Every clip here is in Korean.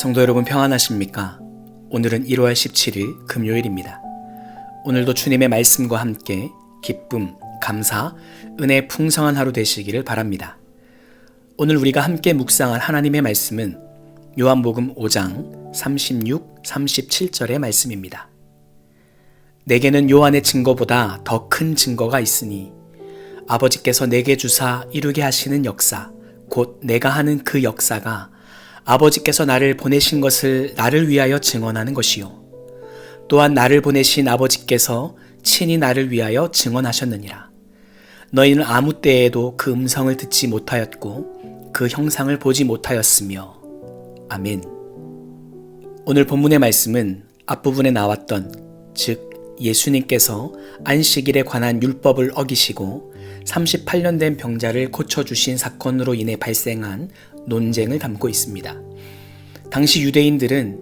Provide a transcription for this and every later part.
성도 여러분 평안하십니까? 오늘은 1월 17일 금요일입니다. 오늘도 주님의 말씀과 함께 기쁨, 감사, 은혜 풍성한 하루 되시기를 바랍니다. 오늘 우리가 함께 묵상할 하나님의 말씀은 요한복음 5장 36, 37절의 말씀입니다. 내게는 요한의 증거보다 더 큰 증거가 있으니 아버지께서 내게 주사 이루게 하시는 역사, 곧 내가 하는 그 역사가 아버지께서 나를 보내신 것을 나를 위하여 증언하는 것이요. 또한 나를 보내신 아버지께서 친히 나를 위하여 증언하셨느니라. 너희는 아무 때에도 그 음성을 듣지 못하였고 그 형상을 보지 못하였으며. 아멘. 오늘 본문의 말씀은 앞부분에 나왔던 즉 예수님께서 안식일에 관한 율법을 어기시고 38년 된 병자를 고쳐주신 사건으로 인해 발생한 논쟁을 담고 있습니다. 당시 유대인들은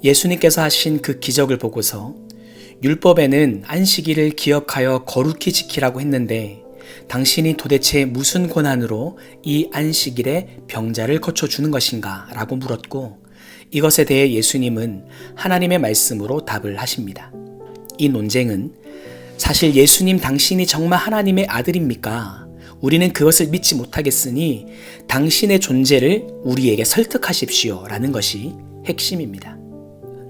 예수님께서 하신 그 기적을 보고서 율법에는 안식일을 기억하여 거룩히 지키라고 했는데 당신이 도대체 무슨 권한으로 이 안식일에 병자를 고쳐주는 것인가? 라고 물었고 이것에 대해 예수님은 하나님의 말씀으로 답을 하십니다. 이 논쟁은 사실 예수님 당신이 정말 하나님의 아들입니까? 우리는 그것을 믿지 못하겠으니 당신의 존재를 우리에게 설득하십시오 라는 것이 핵심입니다.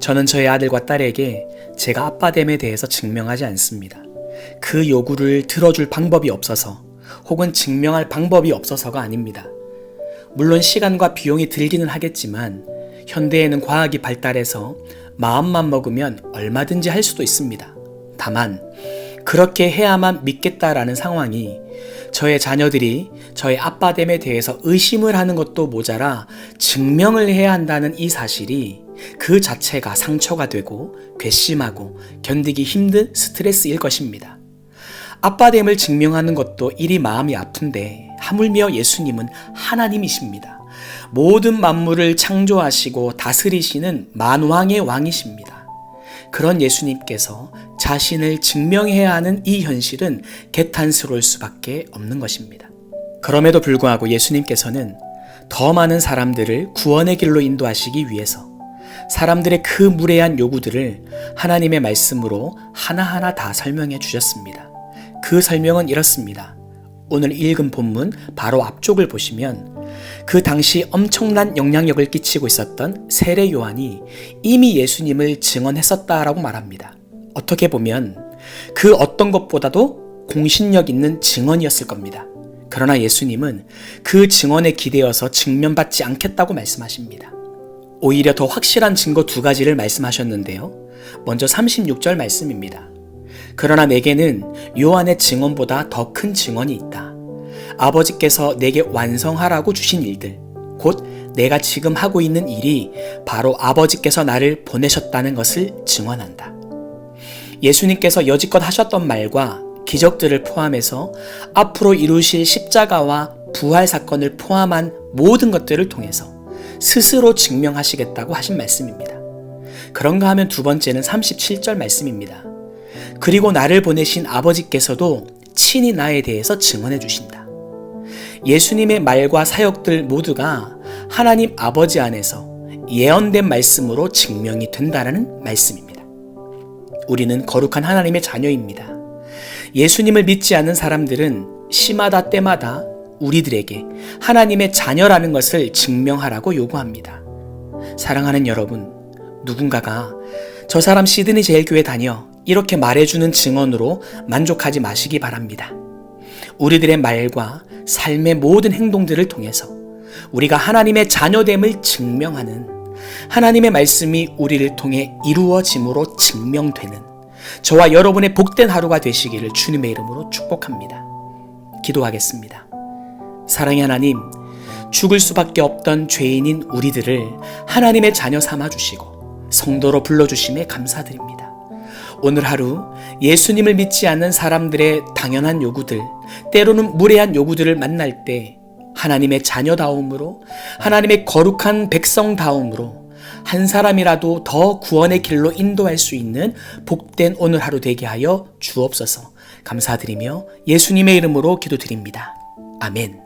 저는 저의 아들과 딸에게 제가 아빠됨에 대해서 증명하지 않습니다. 그 요구를 들어줄 방법이 없어서 혹은 증명할 방법이 없어서가 아닙니다. 물론 시간과 비용이 들기는 하겠지만 현대에는 과학이 발달해서 마음만 먹으면 얼마든지 할 수도 있습니다. 다만 그렇게 해야만 믿겠다라는 상황이 저의 자녀들이 저의 아빠됨에 대해서 의심을 하는 것도 모자라 증명을 해야 한다는 이 사실이 그 자체가 상처가 되고 괘씸하고 견디기 힘든 스트레스일 것입니다. 아빠됨을 증명하는 것도 이리 마음이 아픈데 하물며 예수님은 하나님이십니다. 모든 만물을 창조하시고 다스리시는 만왕의 왕이십니다. 그런 예수님께서 자신을 증명해야 하는 이 현실은 개탄스러울 수밖에 없는 것입니다. 그럼에도 불구하고 예수님께서는 더 많은 사람들을 구원의 길로 인도하시기 위해서 사람들의 그 무례한 요구들을 하나님의 말씀으로 하나하나 다 설명해 주셨습니다. 그 설명은 이렇습니다. 오늘 읽은 본문 바로 앞쪽을 보시면 그 당시 엄청난 영향력을 끼치고 있었던 세례 요한이 이미 예수님을 증언했었다라고 말합니다. 어떻게 보면 그 어떤 것보다도 공신력 있는 증언이었을 겁니다. 그러나 예수님은 그 증언에 기대어서 직면받지 않겠다고 말씀하십니다. 오히려 더 확실한 증거 두 가지를 말씀하셨는데요. 먼저 36절 말씀입니다. 그러나 내게는 요한의 증언보다 더 큰 증언이 있다. 아버지께서 내게 완성하라고 주신 일들, 곧 내가 지금 하고 있는 일이 바로 아버지께서 나를 보내셨다는 것을 증언한다. 예수님께서 여지껏 하셨던 말과 기적들을 포함해서 앞으로 이루실 십자가와 부활 사건을 포함한 모든 것들을 통해서 스스로 증명하시겠다고 하신 말씀입니다. 그런가 하면 두 번째는 37절 말씀입니다. 그리고 나를 보내신 아버지께서도 친히 나에 대해서 증언해 주신다. 예수님의 말과 사역들 모두가 하나님 아버지 안에서 예언된 말씀으로 증명이 된다는 말씀입니다. 우리는 거룩한 하나님의 자녀입니다. 예수님을 믿지 않는 사람들은 시마다 때마다 우리들에게 하나님의 자녀라는 것을 증명하라고 요구합니다. 사랑하는 여러분, 누군가가 저 사람 시드니 제일교회 다녀 이렇게 말해주는 증언으로 만족하지 마시기 바랍니다. 우리들의 말과 삶의 모든 행동들을 통해서 우리가 하나님의 자녀됨을 증명하는 하나님의 말씀이 우리를 통해 이루어짐으로 증명되는 저와 여러분의 복된 하루가 되시기를 주님의 이름으로 축복합니다. 기도하겠습니다. 사랑의 하나님, 죽을 수밖에 없던 죄인인 우리들을 하나님의 자녀 삼아주시고 성도로 불러주심에 감사드립니다. 오늘 하루 예수님을 믿지 않는 사람들의 당연한 요구들, 때로는 무례한 요구들을 만날 때 하나님의 자녀다움으로, 하나님의 거룩한 백성다움으로 한 사람이라도 더 구원의 길로 인도할 수 있는 복된 오늘 하루 되게 하여 주옵소서. 감사드리며 예수님의 이름으로 기도드립니다. 아멘.